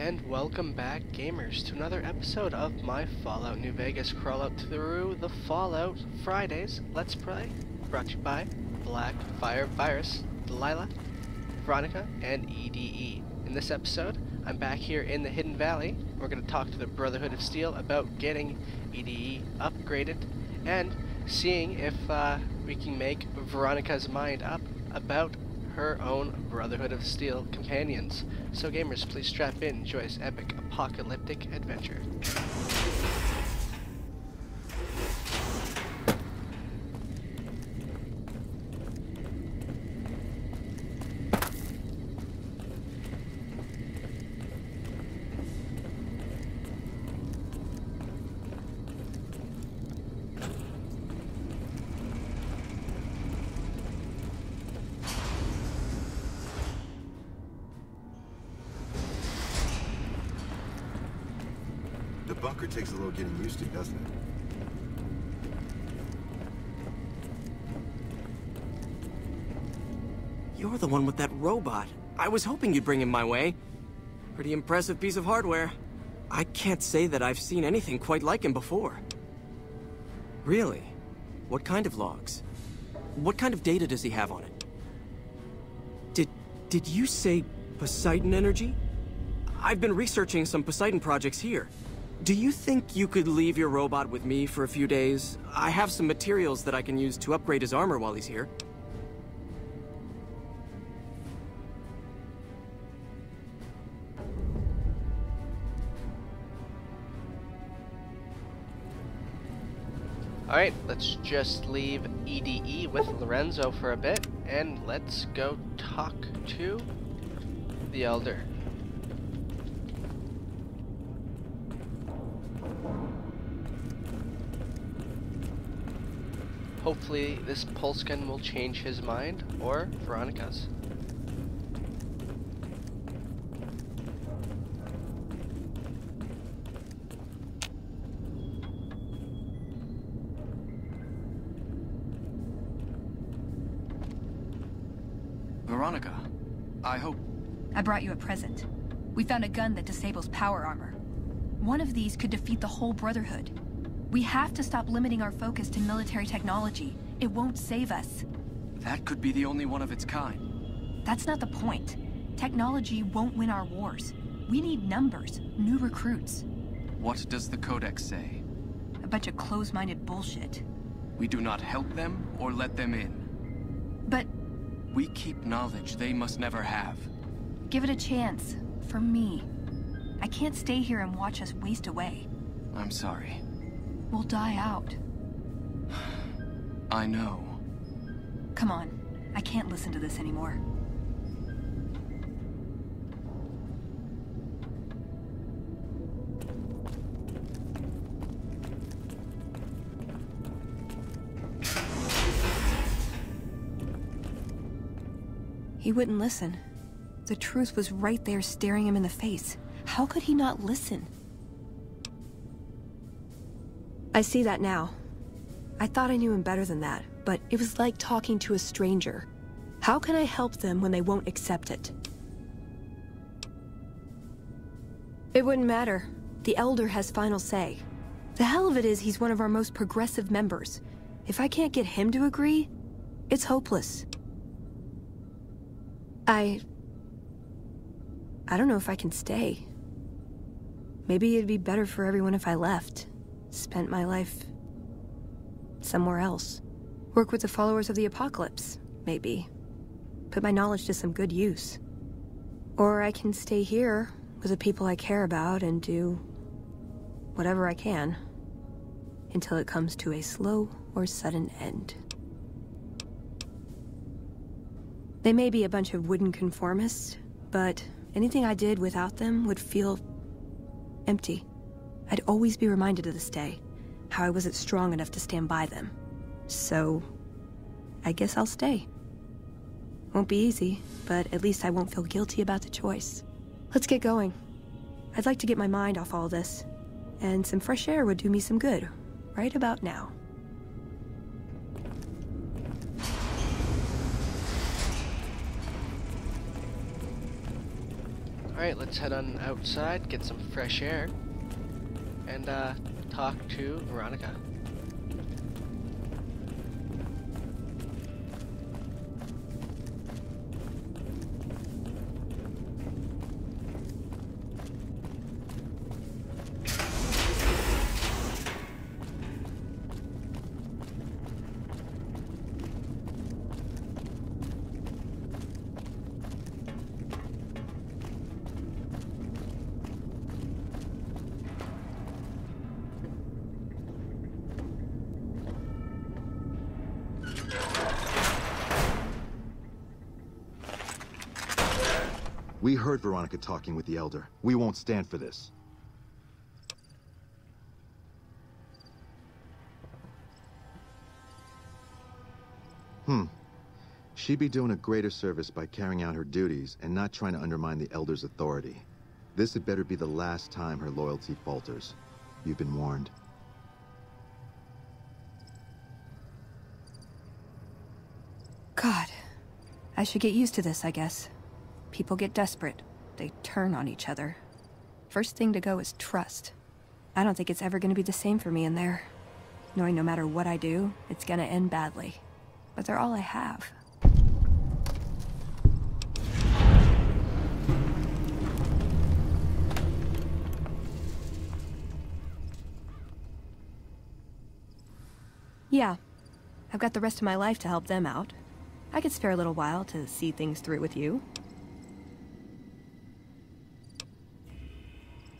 and welcome back, gamers, to another episode of my Fallout New Vegas crawlout through the Fallout Fridays Let's Play, brought to you by Black Fire Virus, Delilah, Veronica, and EDE. In this episode, I'm back here in the Hidden Valley. We're going to talk to the Brotherhood of Steel about getting EDE upgraded and seeing if we can make Veronica's mind up about her own Brotherhood of Steel companions. So gamers, please strap in, enjoy this epic apocalyptic adventure. The bunker takes a little getting used to, doesn't it? You're the one with that robot. I was hoping you'd bring him my way. Pretty impressive piece of hardware. I can't say that I've seen anything quite like him before. Really? What kind of logs? What kind of data does he have on it? Did you say Poseidon energy? I've been researching some Poseidon projects here. Do you think you could leave your robot with me for a few days? I have some materials that I can use to upgrade his armor while he's here. Alright, let's just leave EDE with Lorenzo for a bit, and let's go talk to the Elder. Hopefully this pulse gun will change his mind, or Veronica's. Veronica, I hope... I brought you a present. We found a gun that disables power armor. One of these could defeat the whole Brotherhood. We have to stop limiting our focus to military technology. It won't save us. That could be the only one of its kind. That's not the point. Technology won't win our wars. We need numbers, new recruits. What does the Codex say? A bunch of closed-minded bullshit. We do not help them or let them in. But... we keep knowledge they must never have. give it a chance. For me. I can't stay here and watch us waste away. I'm sorry. We'll die out. I know. Come on. I can't listen to this anymore. He wouldn't listen. The truth was right there staring him in the face. How could he not listen? I see that now. I thought I knew him better than that, but it was like talking to a stranger. How can I help them when they won't accept it? It wouldn't matter. The Elder has final say. The hell of it is he's one of our most progressive members. If I can't get him to agree, it's hopeless. I don't know if I can stay. Maybe it'd be better for everyone if I left. Spent my life somewhere else. Work with the followers of the apocalypse, maybe. Put my knowledge to some good use. Or I can stay here with the people I care about and do whatever I can until it comes to a slow or sudden end. They may be a bunch of wooden conformists, but anything I did without them would feel empty. I'd always be reminded to this day how I wasn't strong enough to stand by them. So, I guess I'll stay. Won't be easy, but at least I won't feel guilty about the choice. Let's get going. I'd like to get my mind off all this, and some fresh air would do me some good, right about now. Alright, let's head on outside, get some fresh air, and talk to Veronica. We heard Veronica talking with the Elder. We won't stand for this. She'd be doing a greater service by carrying out her duties and not trying to undermine the Elder's authority. This had better be the last time her loyalty falters. You've been warned. God. I should get used to this, I guess. People get desperate. They turn on each other. First thing to go is trust. I don't think it's ever gonna be the same for me in there. Knowing no matter what I do, it's gonna end badly. But they're all I have. Yeah. I've got the rest of my life to help them out. I could spare a little while to see things through with you.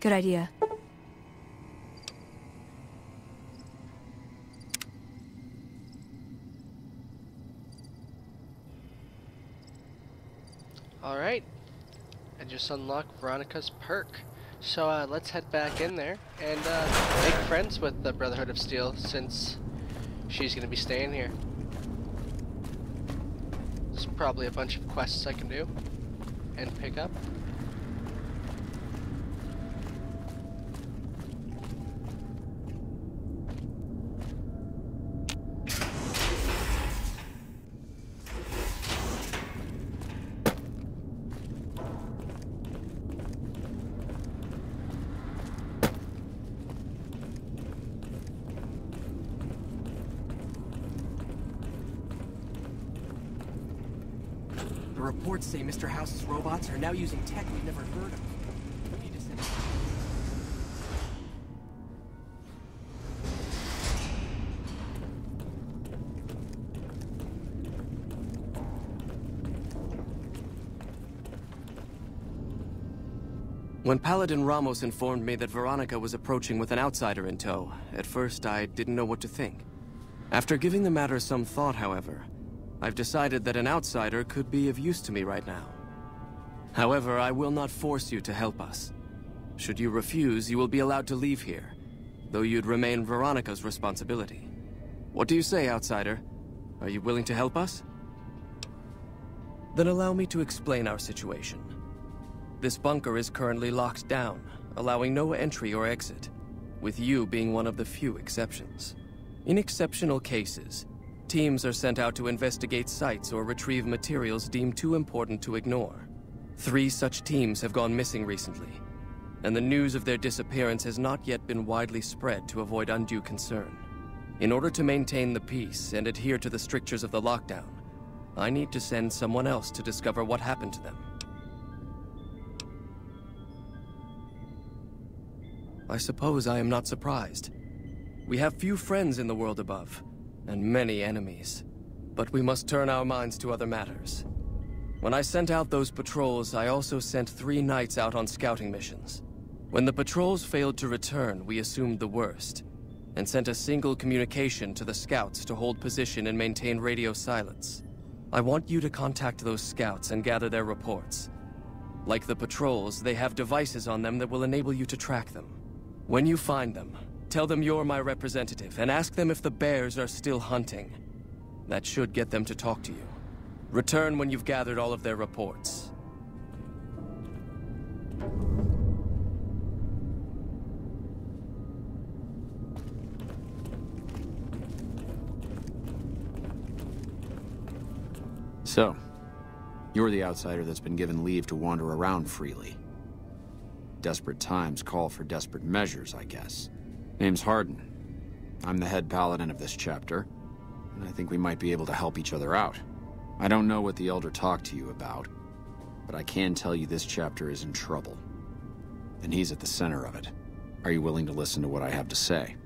Good idea. Alright, I just unlocked Veronica's perk. So let's head back in there and make friends with the Brotherhood of Steel, since she's gonna be staying here. There's probably a bunch of quests I can do and pick up. The reports say Mr. House's robots are now using tech we've never heard of. We need to send... When Paladin Ramos informed me that Veronica was approaching with an outsider in tow, at first I didn't know what to think. After giving the matter some thought, however, I've decided that an outsider could be of use to me right now. However, I will not force you to help us. Should you refuse, you will be allowed to leave here, though you'd remain Veronica's responsibility. What do you say, outsider? Are you willing to help us? Then allow me to explain our situation. This bunker is currently locked down, allowing no entry or exit, with you being one of the few exceptions. In exceptional cases, teams are sent out to investigate sites or retrieve materials deemed too important to ignore. 3 such teams have gone missing recently, and the news of their disappearance has not yet been widely spread to avoid undue concern. In order to maintain the peace and adhere to the strictures of the lockdown, I need to send someone else to discover what happened to them. I suppose I am not surprised. We have few friends in the world above, and many enemies. But we must turn our minds to other matters. When I sent out those patrols, I also sent 3 knights out on scouting missions. When the patrols failed to return, we assumed the worst, and sent a single communication to the scouts to hold position and maintain radio silence. I want you to contact those scouts and gather their reports. Like the patrols, they have devices on them that will enable you to track them. When you find them, tell them you're my representative, and ask them if the bears are still hunting. That should get them to talk to you. Return when you've gathered all of their reports. So, you're the outsider that's been given leave to wander around freely. desperate times call for desperate measures, I guess. Name's Hardin. I'm the head paladin of this chapter, and I think we might be able to help each other out. I don't know what the Elder talked to you about, but I can tell you this chapter is in trouble. And he's at the center of it. Are you willing to listen to what I have to say?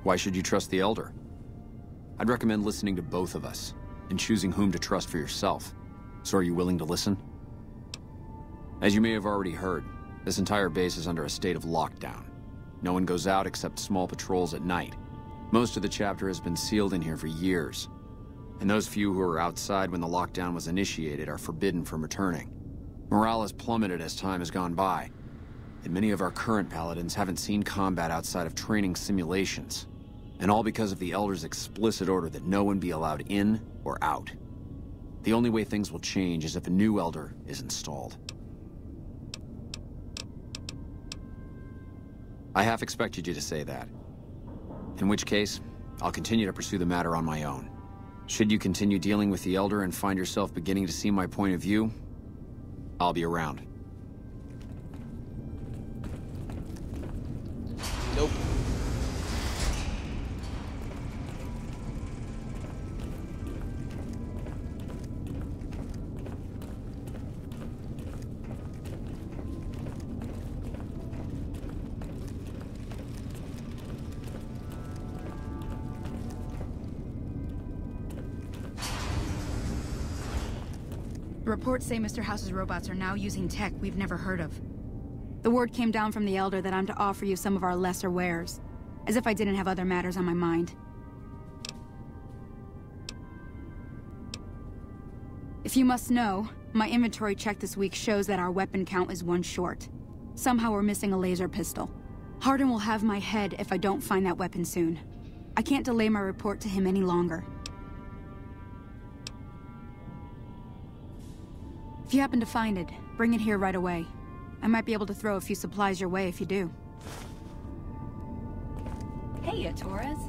Why should you trust the Elder? I'd recommend listening to both of us, and choosing whom to trust for yourself. So are you willing to listen? As you may have already heard, this entire base is under a state of lockdown. No one goes out except small patrols at night. Most of the chapter has been sealed in here for years, and those few who were outside when the lockdown was initiated are forbidden from returning. Morale has plummeted as time has gone by, and many of our current paladins haven't seen combat outside of training simulations. And all because of the Elder's explicit order that no one be allowed in or out. The only way things will change is if a new Elder is installed. I half expected you to say that. In which case, I'll continue to pursue the matter on my own. Should you continue dealing with the Elder and find yourself beginning to see my point of view, I'll be around. Nope. Reports say Mr. House's robots are now using tech we've never heard of. The word came down from the Elder that I'm to offer you some of our lesser wares, as if I didn't have other matters on my mind. If you must know, my inventory check this week shows that our weapon count is 1 short. Somehow we're missing a laser pistol. Hardin will have my head if I don't find that weapon soon. I can't delay my report to him any longer. If you happen to find it, bring it here right away. I might be able to throw a few supplies your way if you do. Hey, Torres.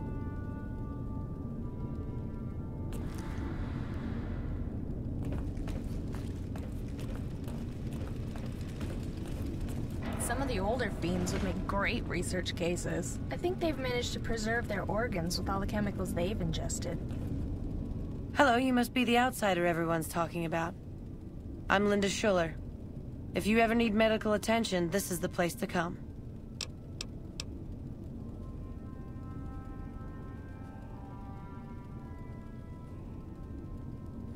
Some of the older fiends would make great research cases. I think they've managed to preserve their organs with all the chemicals they've ingested. Hello, you must be the outsider everyone's talking about. I'm Linda Schuller. If you ever need medical attention, this is the place to come.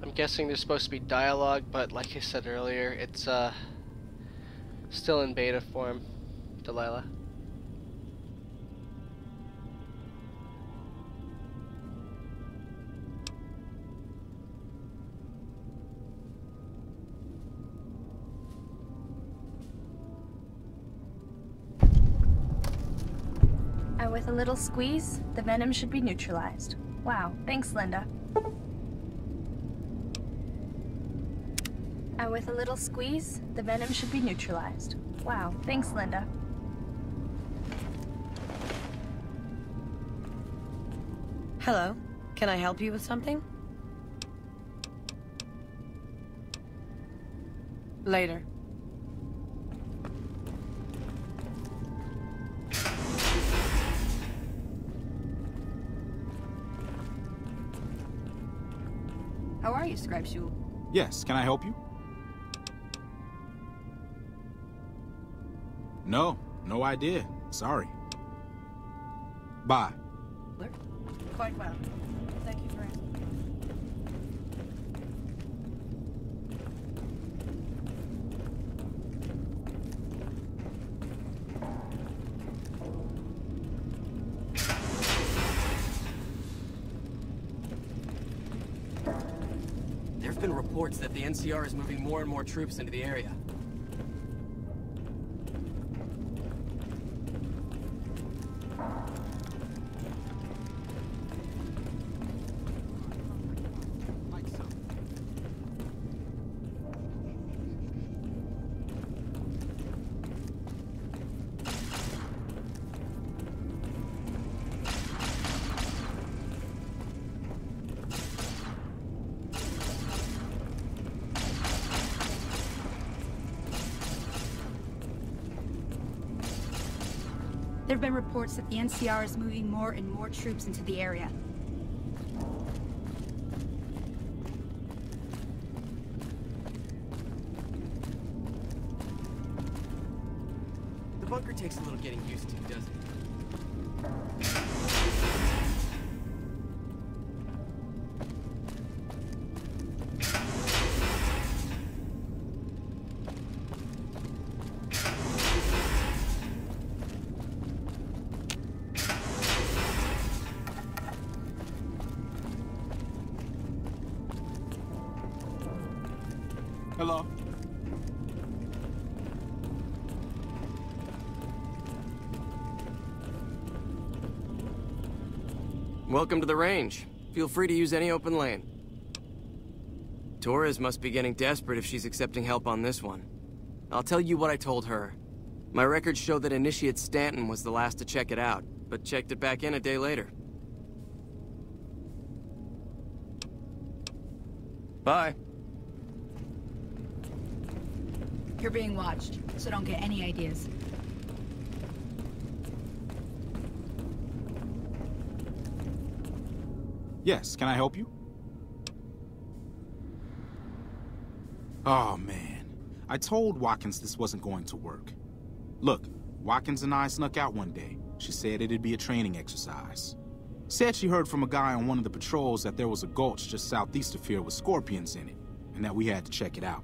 I'm guessing there's supposed to be dialogue, but like I said earlier, it's still in beta form, Delilah. With a little squeeze, the venom should be neutralized. Wow, thanks, Linda. And with a little squeeze, the venom should be neutralized. Wow, thanks, Linda. Hello, can I help you with something? Later. How are you, Scribe Shul? Yes, can I help you? No idea. Sorry. Bye. Quite well. Thank you for asking. There have been reports that the NCR is moving more and more troops into the area. There have been reports that the NCR is moving more and more troops into the area. The bunker takes a little getting used to, doesn't it? Hello? Welcome to the range. Feel free to use any open lane. Torres must be getting desperate if she's accepting help on this one. I'll tell you what I told her. My records show that Initiate Stanton was the last to check it out, but checked it back in a day later. Bye. You're being watched, so don't get any ideas. Yes, can I help you? Oh, man. I told Watkins this wasn't going to work. Look, Watkins and I snuck out one day. She said it'd be a training exercise. Said she heard from a guy on one of the patrols that there was a gulch just southeast of here with scorpions in it, and that we had to check it out.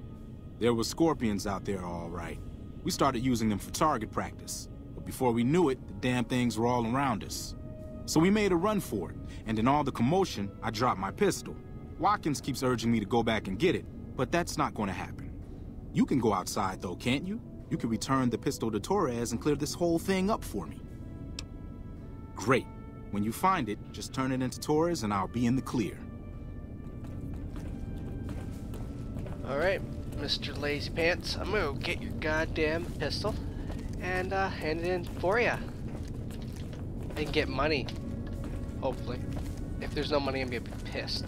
There were scorpions out there, all right. We started using them for target practice, but before we knew it, the damn things were all around us. So we made a run for it, and in all the commotion, I dropped my pistol. Watkins keeps urging me to go back and get it, but that's not going to happen. You can go outside, though, can't you? You can return the pistol to Torres and clear this whole thing up for me. Great. When you find it, just turn it into Torres and I'll be in the clear. Alright, Mr. Lazy Pants, I'm gonna get your goddamn pistol and hand it in for ya. And get money. Hopefully. If there's no money, I'm gonna be pissed.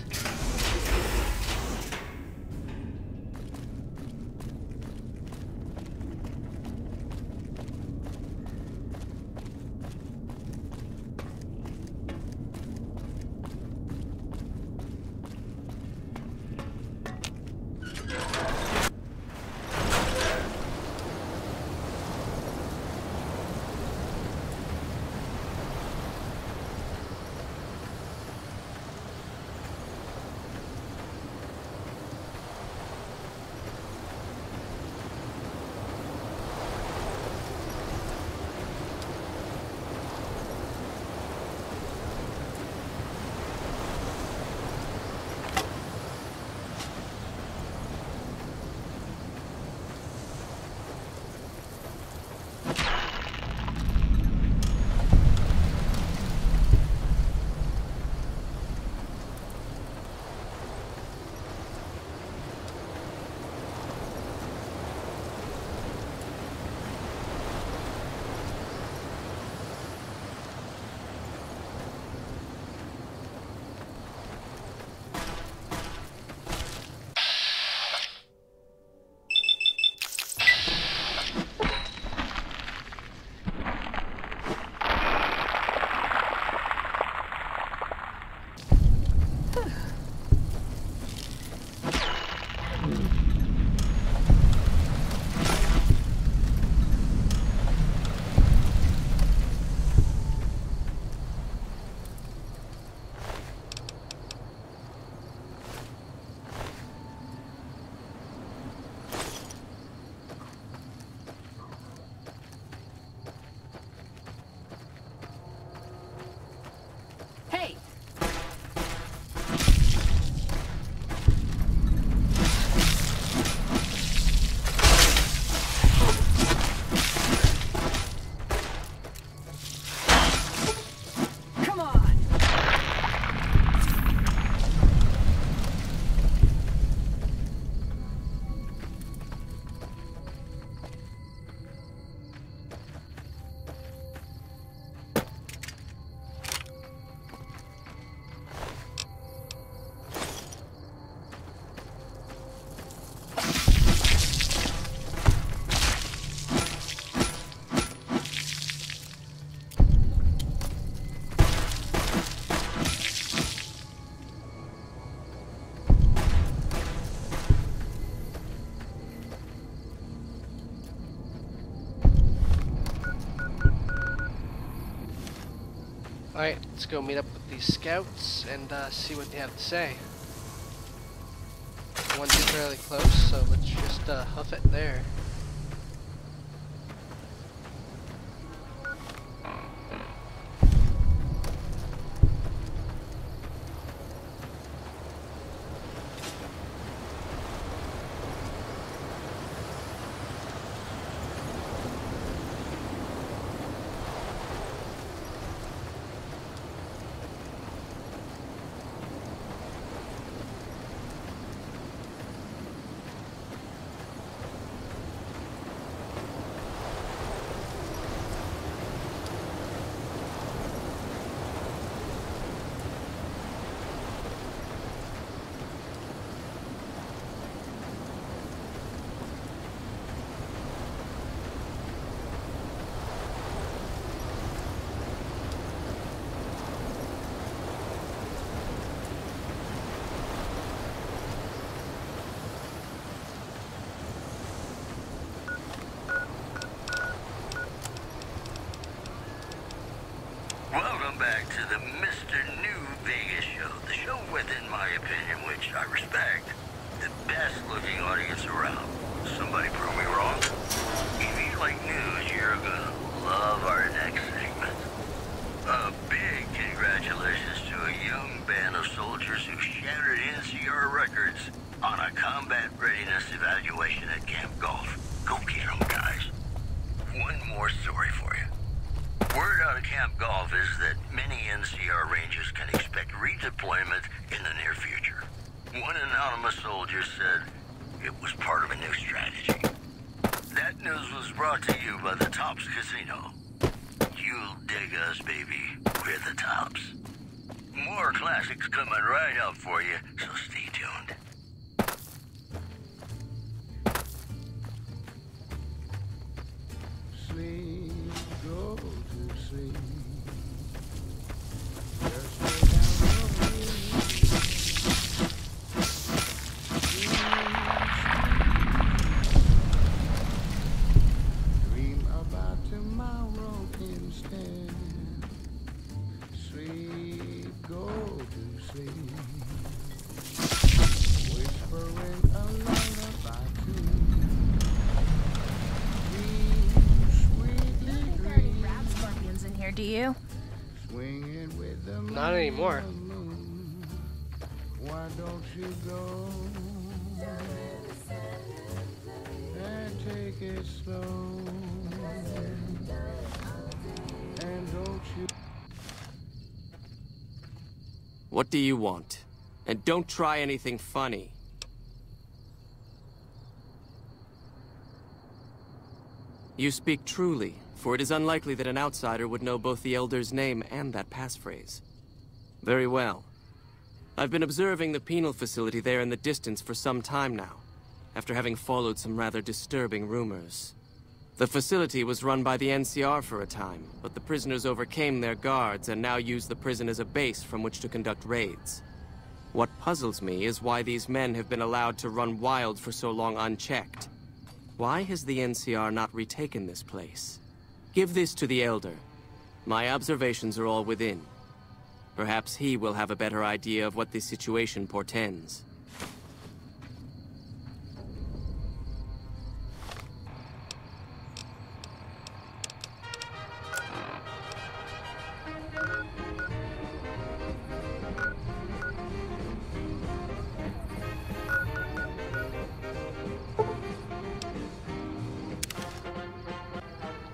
Alright, let's go meet up with these scouts and see what they have to say. One's fairly close, so let's just hoof it there. Welcome back to the Mr. New Vegas show. The show with, in my opinion, which I respect, the best looking audience around. Somebody prove me wrong? If you like news, you're gonna love our next segment. A big congratulations to a young band of soldiers who shattered NCR records on a combat readiness evaluation at Camp Golf. Go get them, guys. One more story for you. Word out of Camp Golf is that many NCR Rangers can expect redeployment in the near future. One anonymous soldier said it was part of a new strategy. That news was brought to you by the Tops Casino. You'll dig us, baby. We're the Tops. More classics coming right up for you, so stay tuned. Sleep, go to sleep. Dream about tomorrow instead. Sleep, go to sleep. Whispering a lullaby to me. In here, do you? With the Not anymore. moon. Why don't you go and take it slow? And don't you? What do you want? And don't try anything funny. You speak truly, for it is unlikely that an outsider would know both the Elder's name and that passphrase. Very well. I've been observing the penal facility there in the distance for some time now, after having followed some rather disturbing rumors. The facility was run by the NCR for a time, but the prisoners overcame their guards and now use the prison as a base from which to conduct raids. What puzzles me is why these men have been allowed to run wild for so long unchecked. Why has the NCR not retaken this place? Give this to the Elder. My observations are all within. Perhaps he will have a better idea of what this situation portends.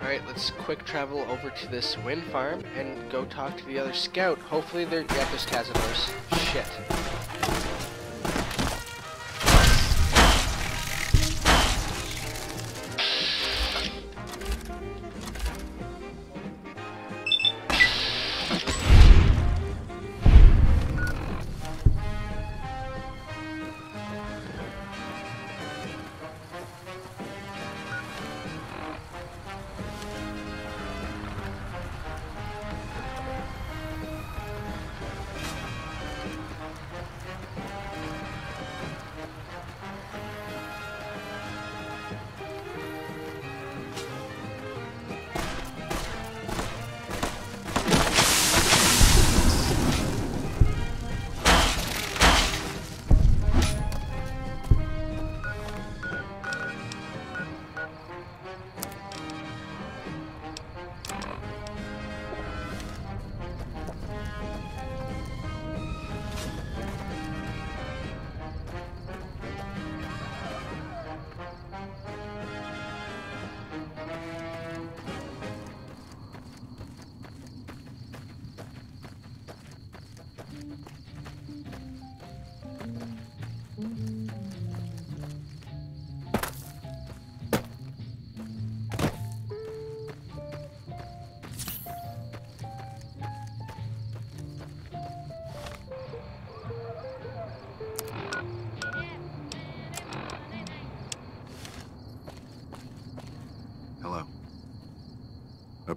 Alright, let's quick travel over to this wind farm and go talk to the other scout. Hopefully they're... Yeah, there's Cazadors. Shit.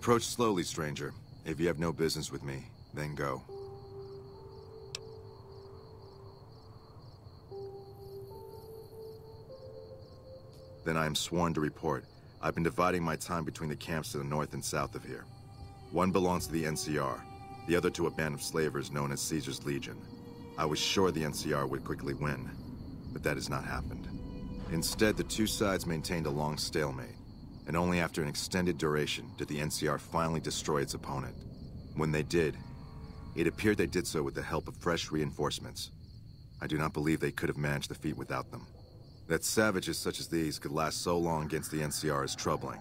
Approach slowly, stranger. If you have no business with me, then go. Then I am sworn to report. I've been dividing my time between the camps to the north and south of here. One belongs to the NCR, the other to a band of slavers known as Caesar's Legion. I was sure the NCR would quickly win, but that has not happened. Instead, the two sides maintained a long stalemate, and only after an extended duration did the NCR finally destroy its opponent. When they did, it appeared they did so with the help of fresh reinforcements. I do not believe they could have managed the feat without them. That savages such as these could last so long against the NCR is troubling.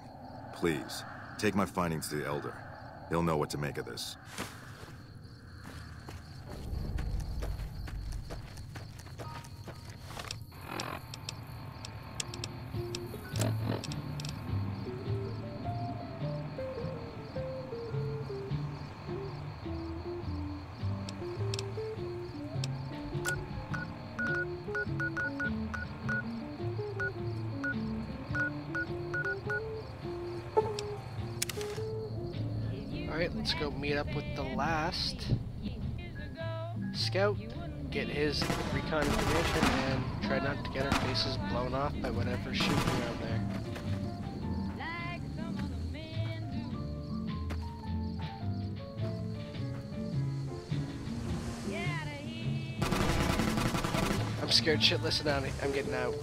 Please, take my findings to the Elder. He'll know what to make of this. Alright, let's go meet up with the last scout, get his recon information, and try not to get our faces blown off by whatever's shooting around there. I'm scared shitless and I'm getting out.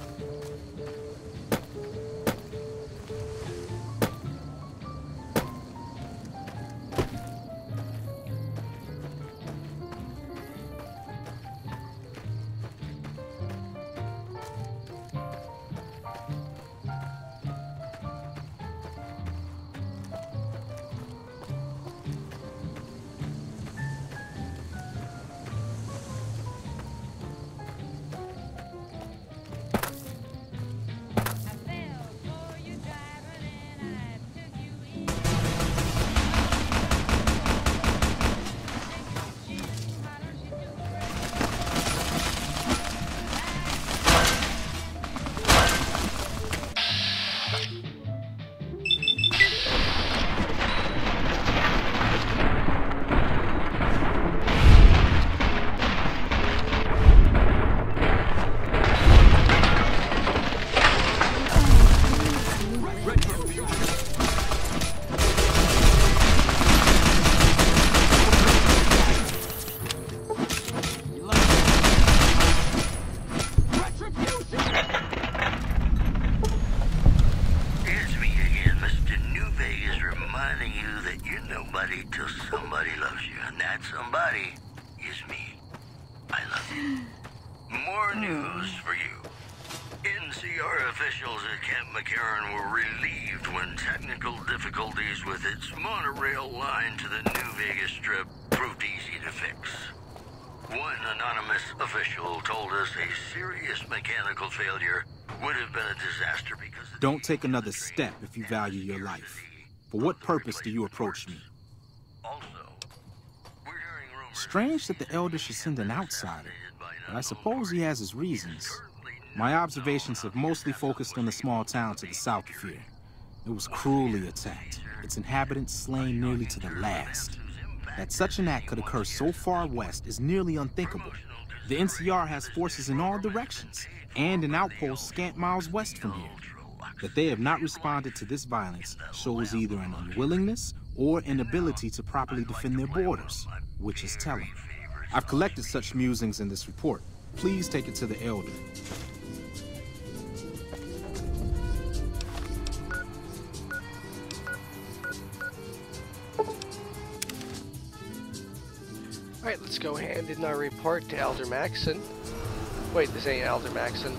Don't take another step if you value your life. For what purpose do you approach me? Strange that the Elder should send an outsider, but I suppose he has his reasons. My observations have mostly focused on the small town to the south of here. It was cruelly attacked, its inhabitants slain nearly to the last. That such an act could occur so far west is nearly unthinkable. The NCR has forces in all directions, and an outpost scant miles west from here. That they have not responded to this violence shows either an unwillingness or inability to properly defend their borders, which is telling. I've collected such musings in this report. Please take it to the Elder. Alright, let's go hand in our report to Elder Maxson. Wait, this ain't Elder Maxson.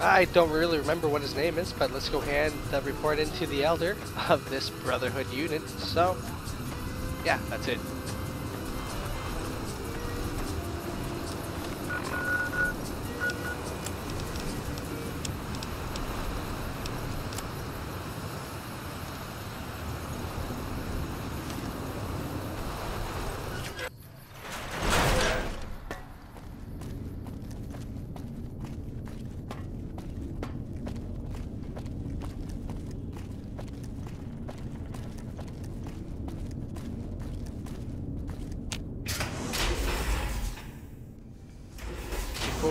I don't really remember what his name is, but let's go hand the report into the Elder of this Brotherhood unit. So, yeah, that's it.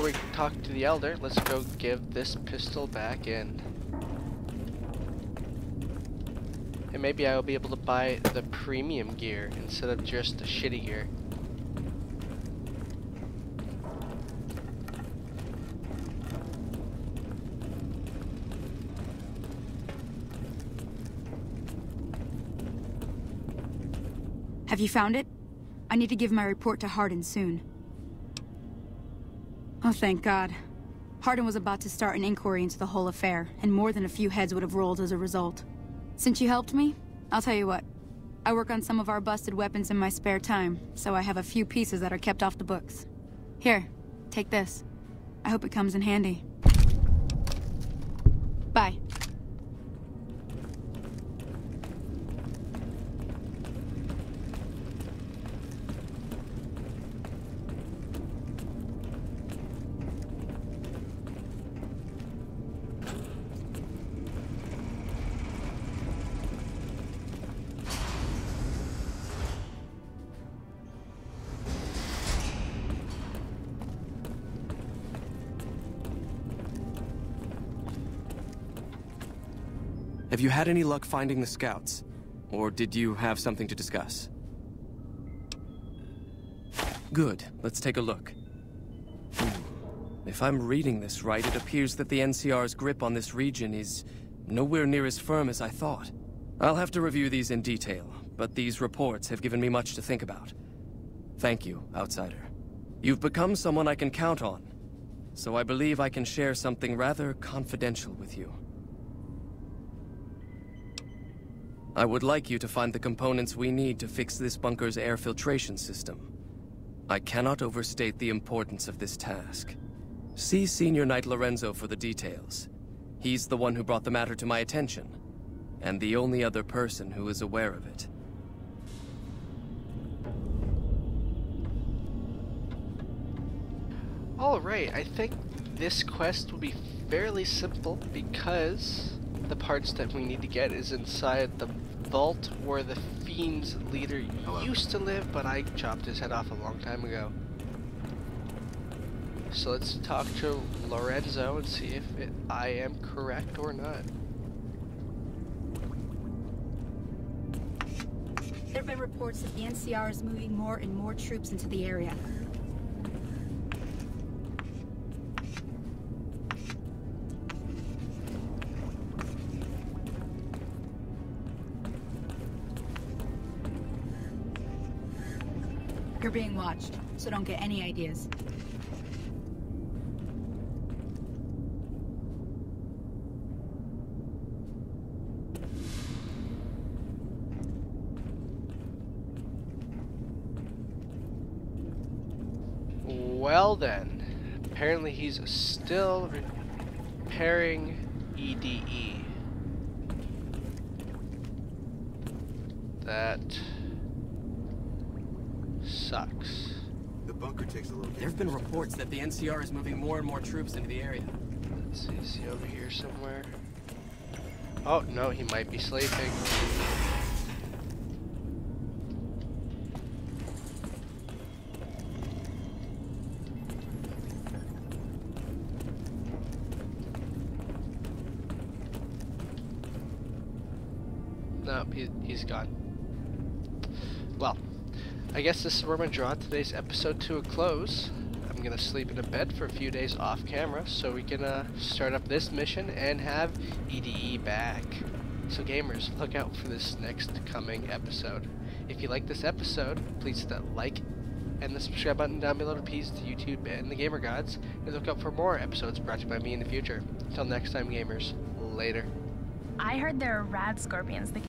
we talk to the Elder, let's go give this pistol back in. And maybe I will be able to buy the premium gear instead of just the shitty gear. Have you found it? I need to give my report to Hardin soon. Oh, thank God. Hardin was about to start an inquiry into the whole affair, and more than a few heads would have rolled as a result. Since you helped me, I'll tell you what. I work on some of our busted weapons in my spare time, so I have a few pieces that are kept off the books. Here, take this. I hope it comes in handy. Bye. Have you had any luck finding the scouts? Or did you have something to discuss? Good. Let's take a look. If I'm reading this right, it appears that the NCR's grip on this region is nowhere near as firm as I thought. I'll have to review these in detail, but these reports have given me much to think about. Thank you, Outsider. You've become someone I can count on, so I believe I can share something rather confidential with you. I would like you to find the components we need to fix this bunker's air filtration system. I cannot overstate the importance of this task. See Senior Knight Lorenzo for the details. He's the one who brought the matter to my attention, and the only other person who is aware of it. Alright, I think this quest will be fairly simple because the parts that we need to get is inside the vault where the Fiend's leader used to live, but I chopped his head off a long time ago. So let's talk to Lorenzo and see if I am correct or not. There have been reports that the NCR is moving more and more troops into the area. You're being watched, so don't get any ideas. Well then, apparently he's still repairing EDE. That sucks. The bunker takes a little. There have been reports that the NCR is moving more and more troops into the area. Let's see, is he over here somewhere? Oh no, he might be sleeping. Nope, he's gone. Well, I guess this is where I'm going to draw today's episode to a close. I'm going to sleep in a bed for a few days off camera so we can start up this mission and have EDE back. So gamers, look out for this next coming episode. If you like this episode, please hit that like and the subscribe button down below to appease the YouTube and the gamer gods, and look out for more episodes brought to you by me in the future. Until next time gamers, later. I heard there are rad scorpions that